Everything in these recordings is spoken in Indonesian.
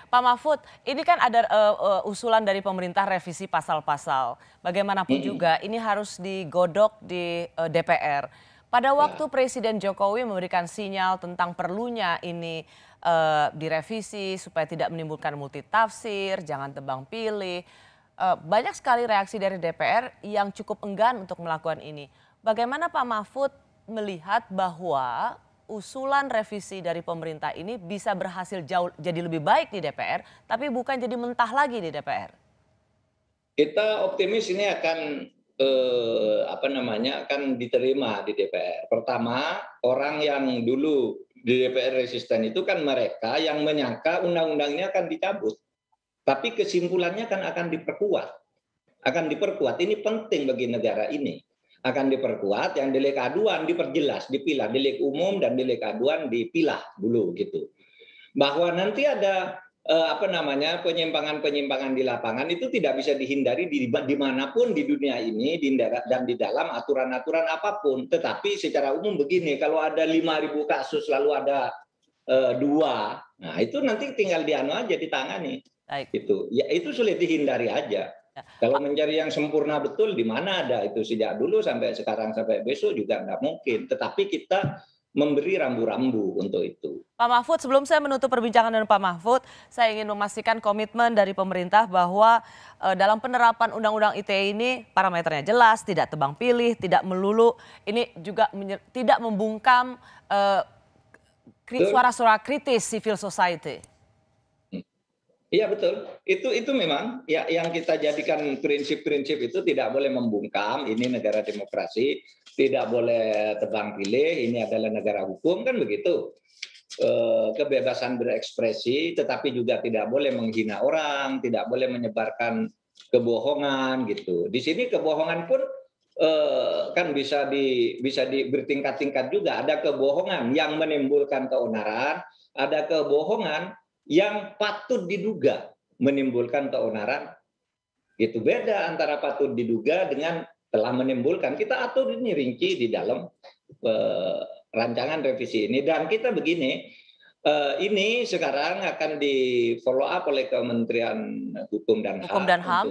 Pak Mahfud, ini kan ada usulan dari pemerintah revisi pasal-pasal. Bagaimanapun juga ini harus digodok di DPR. Pada waktu Ya. Presiden Jokowi memberikan sinyal tentang perlunya ini direvisi supaya tidak menimbulkan multitafsir, jangan tebang pilih. Banyak sekali reaksi dari DPR yang cukup enggan untuk melakukan ini. Bagaimana Pak Mahfud melihat bahwa usulan revisi dari pemerintah ini bisa berhasil jauh jadi lebih baik di DPR, tapi bukan jadi mentah lagi di DPR? Kita optimis ini akan diterima di DPR. Pertama, orang yang dulu di DPR resisten itu kan mereka yang menyangka undang-undangnya akan dicabut. Tapi kesimpulannya kan akan diperkuat. Akan diperkuat. Ini penting bagi negara ini. Akan diperkuat, yang delik aduan diperjelas, dipilah. Delik umum dan delik aduan dipilah dulu gitu. Bahwa nanti ada penyimpangan-penyimpangan di lapangan itu tidak bisa dihindari dimanapun di dunia ini dan di dalam aturan-aturan apapun. Tetapi secara umum begini, kalau ada 5.000 kasus lalu ada dua, nah itu nanti tinggal dianu aja ditangani. Baik. Itu ya, itu sulit dihindari aja. Ya. Kalau mencari yang sempurna betul di mana ada itu, sejak dulu sampai sekarang sampai besok juga nggak mungkin. Tetapi kita memberi rambu-rambu untuk itu. Pak Mahfud, sebelum saya menutup perbincangan dengan Pak Mahfud, saya ingin memastikan komitmen dari pemerintah bahwa dalam penerapan Undang-Undang ITE ini parameternya jelas, tidak tebang pilih, tidak melulu, ini juga tidak membungkam suara-suara kritis civil society. Iya betul, itu memang ya yang kita jadikan prinsip-prinsip itu tidak boleh membungkam. Ini negara demokrasi, tidak boleh tebang pilih. Ini adalah negara hukum, kan begitu. Kebebasan berekspresi, tetapi juga tidak boleh menghina orang, tidak boleh menyebarkan kebohongan gitu. Di sini kebohongan pun kan bisa bertingkat-tingkat juga. Ada kebohongan yang menimbulkan keonaran, ada kebohongan yang patut diduga menimbulkan keonaran. Itu beda antara patut diduga dengan telah menimbulkan. Kita atur ini rinci di dalam rancangan revisi ini. Dan kita begini, ini sekarang akan di follow up oleh Kementerian Hukum dan HAM.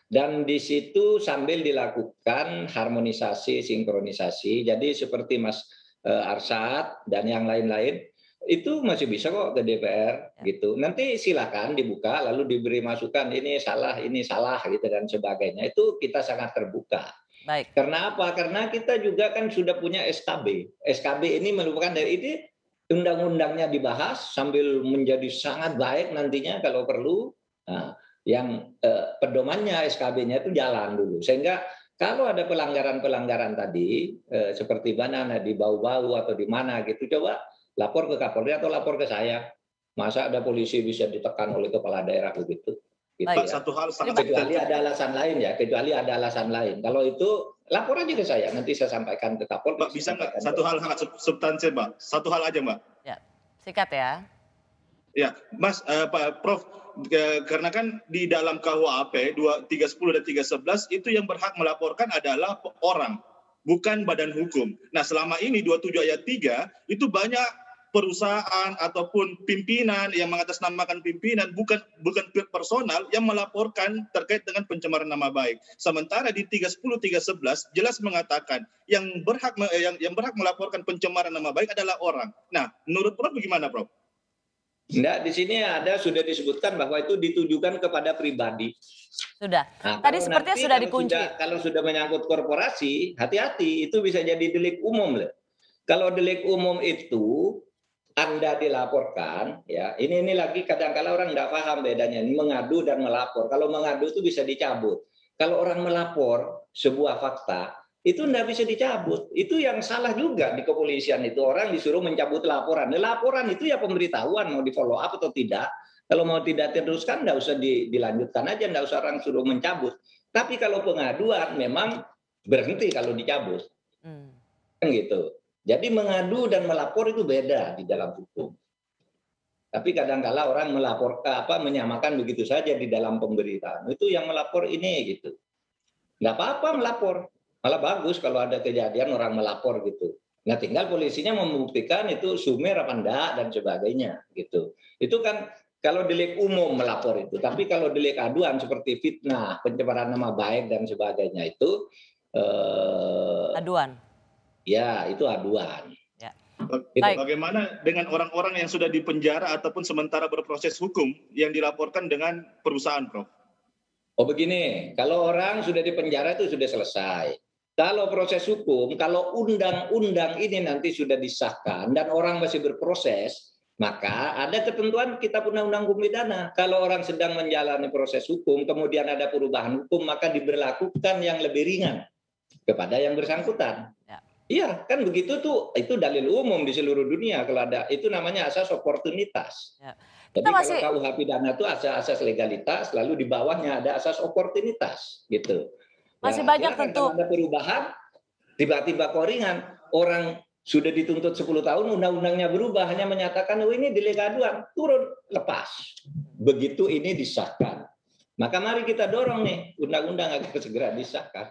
Dan di situ sambil dilakukan harmonisasi, sinkronisasi. Jadi seperti Mas Arsyad dan yang lain-lain, itu masih bisa kok ke DPR gitu. Nanti silakan dibuka lalu diberi masukan ini salah gitu dan sebagainya. Itu kita sangat terbuka. Baik. Karena apa? Karena kita juga kan sudah punya SKB. SKB ini merupakan dari ini undang-undangnya dibahas sambil menjadi sangat baik nantinya kalau perlu. Nah, yang pedomannya SKB-nya itu jalan dulu. Sehingga kalau ada pelanggaran-pelanggaran tadi seperti mana di bau-bau atau di mana gitu, coba lapor ke Kapolri atau lapor ke saya. Masa ada polisi bisa ditekan oleh kepala daerah begitu? Gitu Pak, ya. satu hal sangat Kecuali ada alasan lain ya, kecuali ada alasan lain. Kalau itu lapor aja ke saya, nanti saya sampaikan ke Kapolri. Pak, bisa nggak satu hal sangat substansi, Mbak? Satu hal aja, Mbak. Ya, sikat ya. Ya, Mas, Pak Prof, karena kan di dalam KUHP 310 dan 311 itu yang berhak melaporkan adalah orang, bukan badan hukum. Nah, selama ini 27 ayat 3 itu banyak perusahaan ataupun pimpinan yang mengatasnamakan pimpinan bukan personal yang melaporkan terkait dengan pencemaran nama baik. Sementara di 310 311 jelas mengatakan yang berhak melaporkan pencemaran nama baik adalah orang. Nah, menurut Prof bagaimana, Prof? Enggak, di sini sudah disebutkan bahwa itu ditujukan kepada pribadi. Sudah. Nah, Tadi sepertinya sudah dikunci. Kalau sudah menyangkut korporasi, hati-hati, itu bisa jadi delik umum loh. Kalau delik umum itu Anda dilaporkan, ya ini lagi kadang-kala orang nggak paham bedanya ini mengadu dan melapor. Kalau mengadu itu bisa dicabut. Kalau orang melapor sebuah fakta itu nggak bisa dicabut. Itu yang salah juga di kepolisian, itu orang disuruh mencabut laporan. Laporan itu ya pemberitahuan mau di follow up atau tidak. Kalau mau tidak diteruskan nggak usah dilanjutkan aja, nggak usah orang suruh mencabut. Tapi kalau pengaduan memang berhenti kalau dicabut. Kan gitu. Jadi mengadu dan melapor itu beda di dalam hukum. Tapi kadang-kala orang menyamakan begitu saja di dalam pemberitaan. Itu yang melapor ini gitu. Nggak apa-apa melapor. Malah bagus kalau ada kejadian orang melapor gitu. Nah, tinggal polisinya membuktikan itu sumer apa enggak dan sebagainya gitu. Itu kan kalau delik umum melapor itu. Tapi kalau delik aduan seperti fitnah, pencemaran nama baik dan sebagainya itu Aduan. ya itu aduan. Ya. Baik. Bagaimana dengan orang-orang yang sudah dipenjara ataupun sementara berproses hukum yang dilaporkan dengan perusahaan, Prof? Oh begini, kalau orang sudah dipenjara itu sudah selesai. Kalau proses hukum, kalau undang-undang ini nanti sudah disahkan dan orang masih berproses, maka ada ketentuan kitab undang-undang hukum pidana. Kalau orang sedang menjalani proses hukum, kemudian ada perubahan hukum, maka diberlakukan yang lebih ringan kepada yang bersangkutan. Ya. Iya, kan begitu tuh. Itu dalil umum di seluruh dunia. Kalau ada, itu namanya asas oportunitas. Ya. Jadi masih... kalau KUH pidana itu asas legalitas, lalu di bawahnya ada asas oportunitas, gitu. Masih banyak tentu. Kalau ada perubahan, tiba-tiba koringan, orang sudah dituntut 10 tahun, undang-undangnya berubah, hanya menyatakan, oh ini delik aduan, turun, lepas. Begitu ini disahkan. Maka mari kita dorong nih, undang-undang agar segera disahkan.